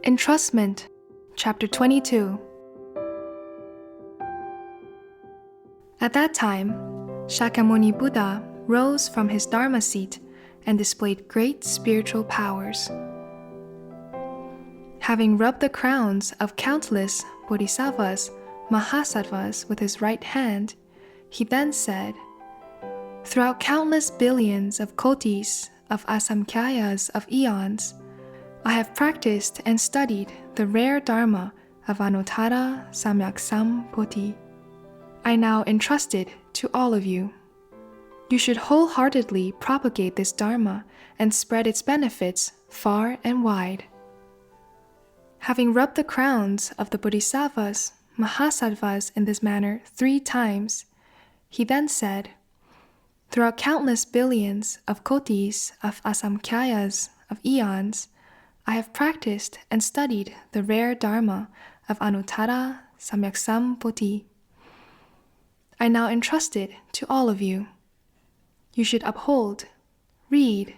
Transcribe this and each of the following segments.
Entrustment, Chapter 22. At that time, Śākyamuni Buddha rose from his Dharma seat and displayed great spiritual powers. Having rubbed the crowns of countless Bodhisattvas, Mahasattvas with his right hand, he then said, "Throughout countless billions of kotis of asamkhayas of eons, I have practiced and studied the rare Dharma of Anuttara Samyaksambodhi. I now entrust it to all of you. You should wholeheartedly propagate this Dharma and spread its benefits far and wide." Having rubbed the crowns of the Bodhisattvas, Mahasattvas in this manner 3 times, he then said, "Throughout countless billions of kotis of asamkhayas of eons, I have practiced and studied the rare Dharma of Anuttara Samyaksambodhi. I now entrust it to all of you. You should uphold, read,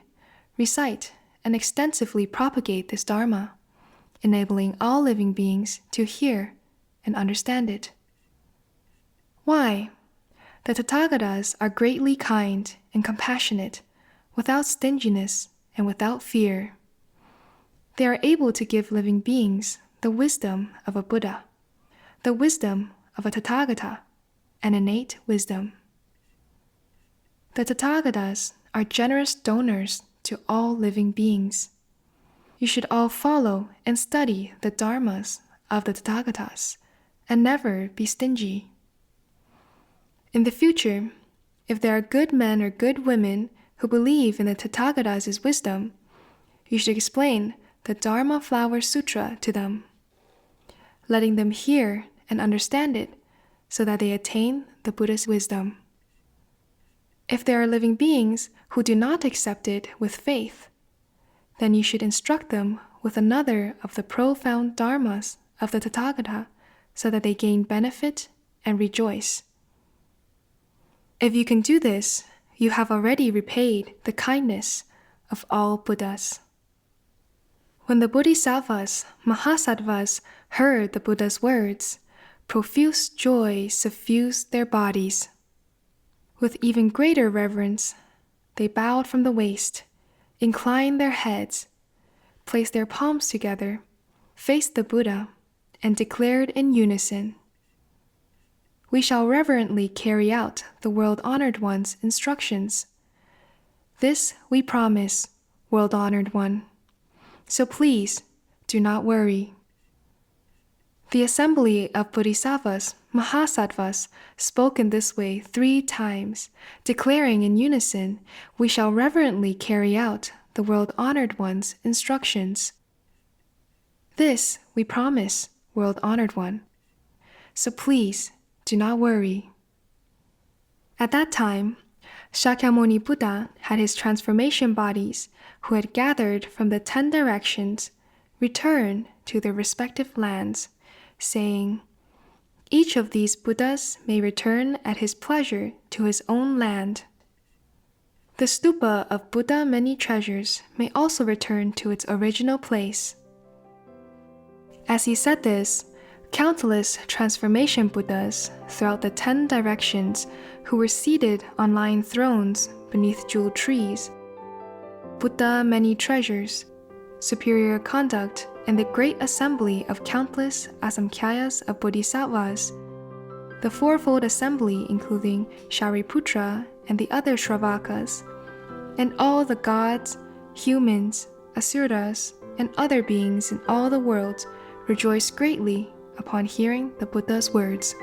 recite, and extensively propagate this Dharma, enabling all living beings to hear and understand it. Why? The Tathagatas are greatly kind and compassionate, without stinginess and without fear. They are able to give living beings the wisdom of a Buddha, the wisdom of a Tathagata, and innate wisdom. The Tathagatas are generous donors to all living beings. You should all follow and study the dharmas of the Tathagatas and never be stingy. In the future, if there are good men or good women who believe in the Tathagatas' wisdom, you should explain the Dharma Flower Sutra to them, letting them hear and understand it so that they attain the Buddha's wisdom. If there are living beings who do not accept it with faith, then you should instruct them with another of the profound dharmas of the Tathagata so that they gain benefit and rejoice. If you can do this, you have already repaid the kindness of all Buddhas." When the Bodhisattvas, Mahasattvas, heard the Buddha's words, profuse joy suffused their bodies. With even greater reverence, they bowed from the waist, inclined their heads, placed their palms together, faced the Buddha, and declared in unison, "We shall reverently carry out the World-Honored One's instructions. This we promise, World-Honored One. So please, do not worry." The assembly of Bodhisattvas, Mahasattvas, spoke in this way 3 times, declaring in unison, "We shall reverently carry out the World-Honored One's instructions. This we promise, World-Honored One. So please, do not worry." At that time, Śākyamuni Buddha had his transformation bodies, who had gathered from the 10 directions, return to their respective lands, saying, "Each of these Buddhas may return at his pleasure to his own land. The stupa of Buddha Many Treasures may also return to its original place." As he said this, countless transformation Buddhas throughout the 10 directions who were seated on lion thrones beneath jeweled trees, Buddha Many Treasures, superior conduct, and the great assembly of countless asamkhayas of Bodhisattvas, the fourfold assembly including Shariputra and the other Shravakas, and all the gods, humans, asuras, and other beings in all the worlds rejoiced greatly upon hearing the Buddha's words.